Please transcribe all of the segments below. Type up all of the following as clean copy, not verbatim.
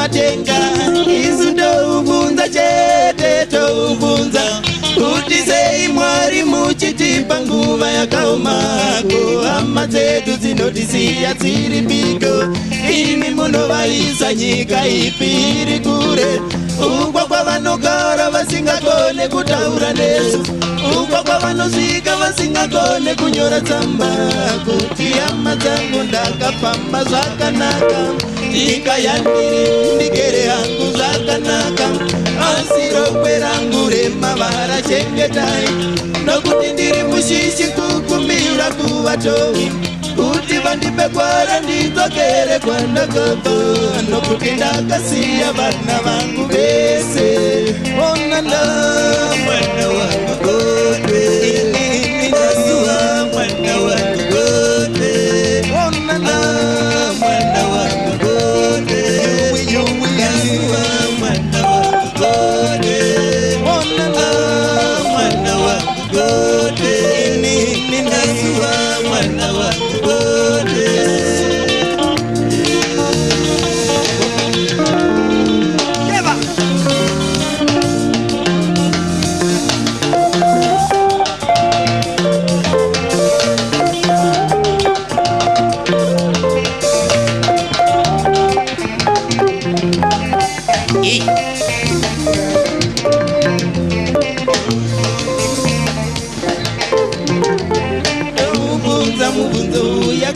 kumatenga isu toubvunza chete toubvunza kuti sei Mwari muchitipa nguva yakaomako hama dzedu dzinotisiya dziri piko imi munovaisa nyika ipi iri kure uko kwavanogara vasingagone kutaura nesu uko kwavanosvika vasingagone kunyora tsamba kuti hama dzangu ndakafamba zvakanaka nyika yandiri ndigere hangu zvakanaka asi rokwe rangu remavara chengetai nokuti ndiri mushishi kukumbira kuvatongi kuti vandipe kwara ndidzokere kwandakabva nokuti ndakasiya vana vangu vese onana mwana wangu Godwe ndasuwa mwana wangu Godwe onana mwana wangu Godwe ndasuwa mwana wangu Godwe onana mwana wangu Godwe ndasuwa mwana wangu Godwe.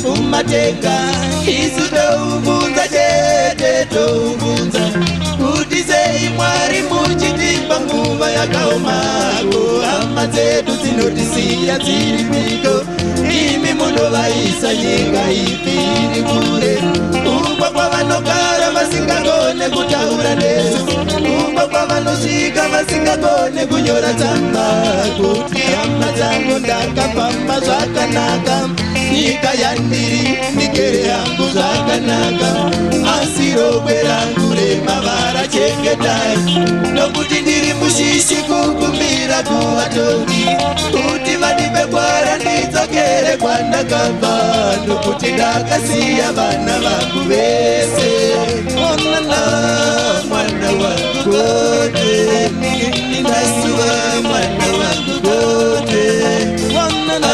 Kumatenga isu toubvunza chete toubvunza kuti sei Mwari muchitipa nguva yakaomako hama dzedu dzinotisiya dziri piko imi munovaisa nyika ipi iri kure uko kwavanogara vasingagone kutaura nesu uko kwavanosvika vasingagone kunyora tsamba kuti hama dzangu ndakafamba zvakanaka nyika yandiri ndigere hangu zvakanaka asi rokwe rangu remavara chengetai nokuti ndiri mushishi kukumbira kuvatongi kuti vandipe kwara ndidzokere kwandakabva nokuti ndakasiya vana vangu vese onana mwana wangu Godwe ndasuwa mwana wangu Godwe onana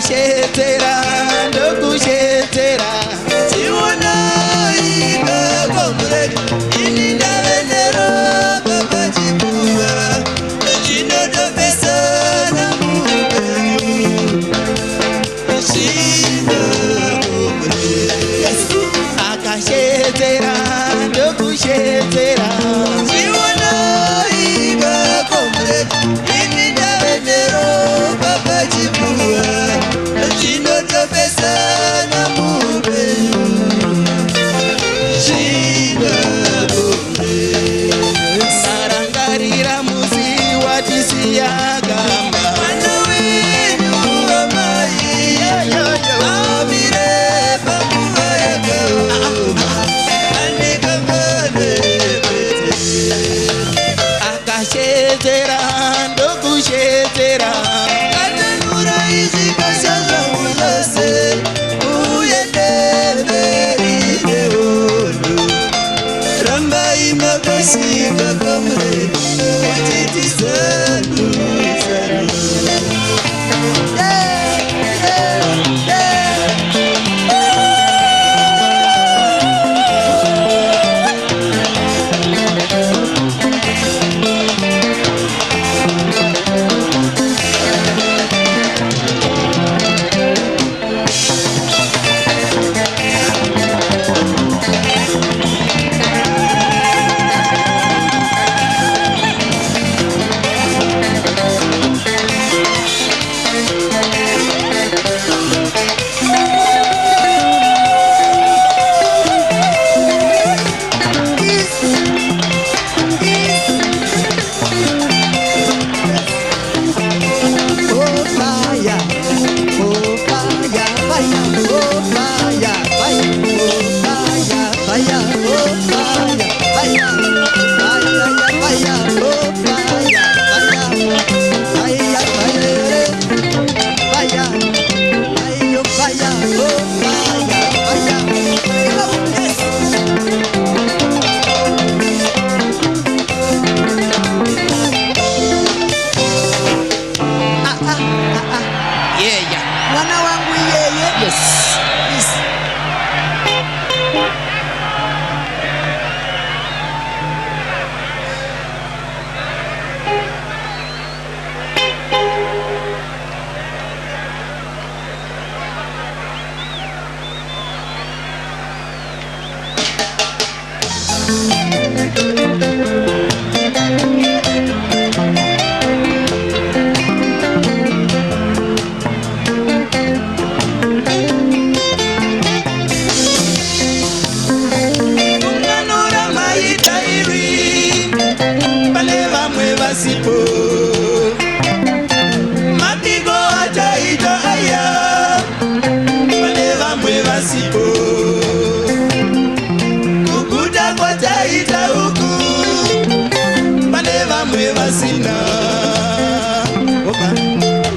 Shetera, ndoku shetera, tiwana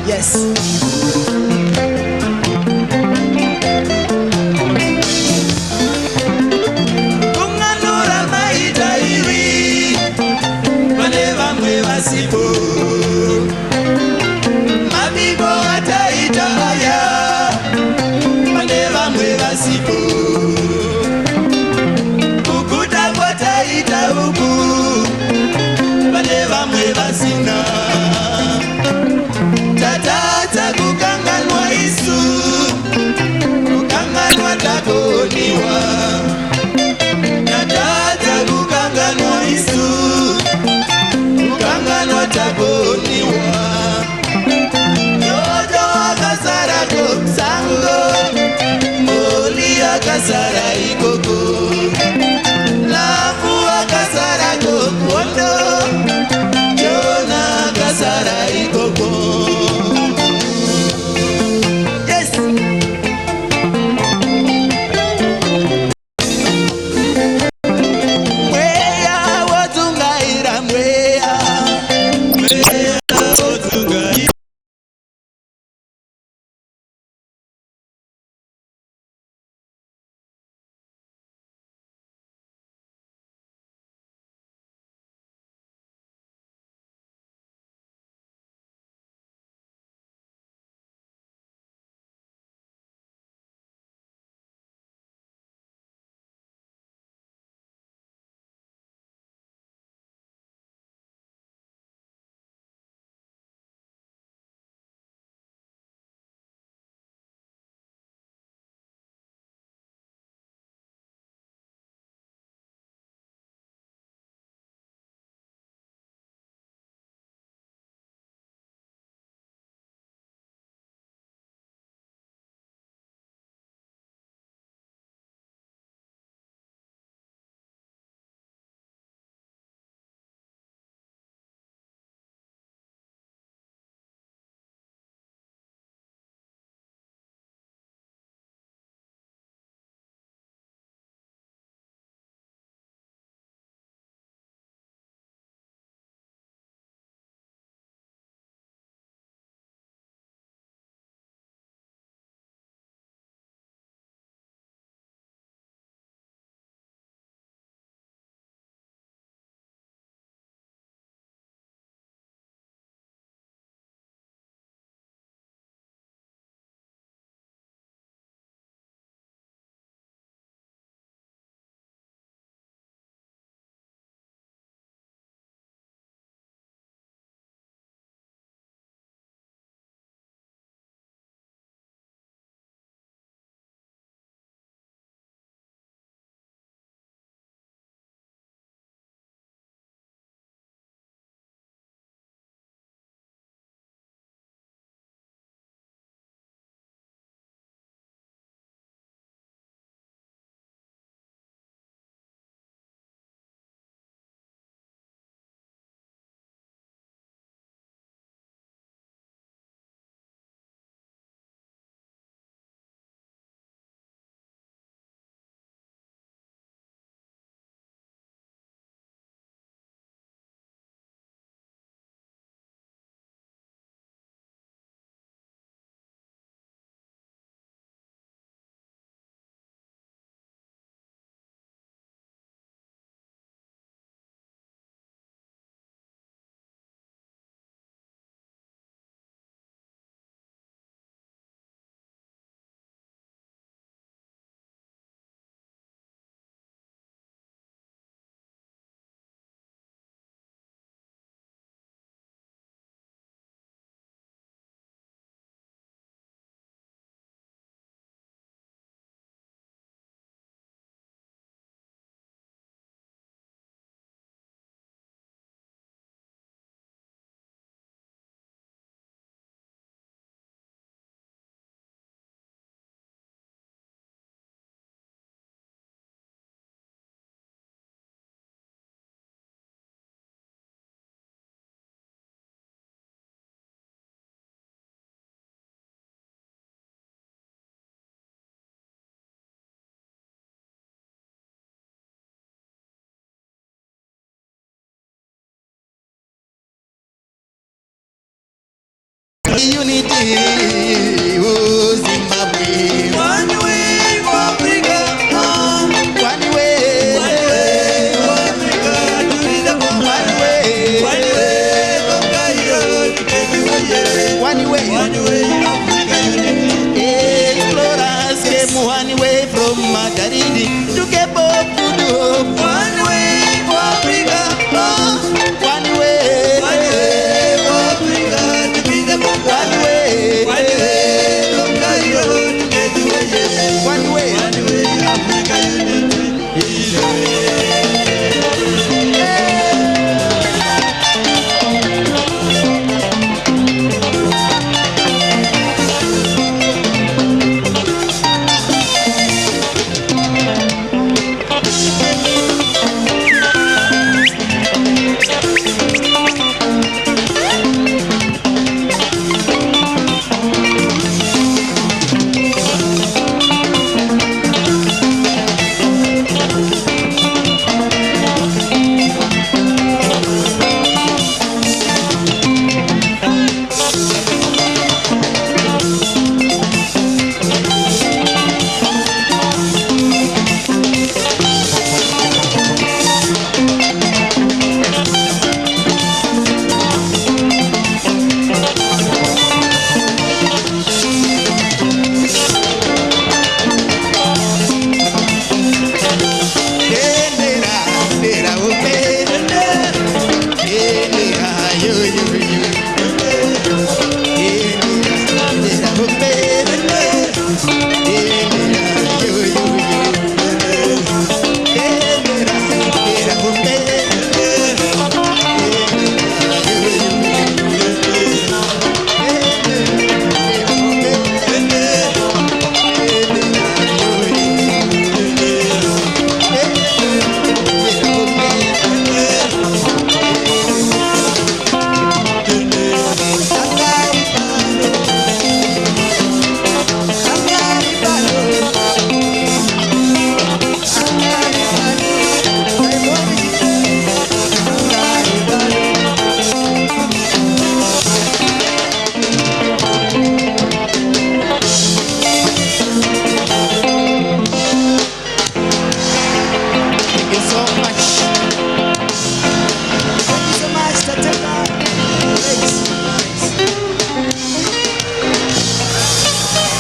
Yes. Kunganura maitairi pane vamwe vasipo mabiko ataita aya pane vamwe vasipo kuguta kwataita uku pane vamwe vasina tatadza kukanganwa isu kukanganwa takoniwa tatadza kukanganwa isu kukanganwa takoniwa yoto akasara kosango moli akasara Unity, oh Zimbabwe. One way for Africa. One way. One way for Africa. One way. One way for Africa. One way. One way Africa unity. Explorers came one way from Magharibi to Cape of Good Hope. One way for Africa. One way. One way for Africa. One way. One way from Cairo to get to one way. One way Africa unity.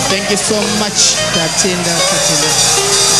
Thank you so much, Katinda.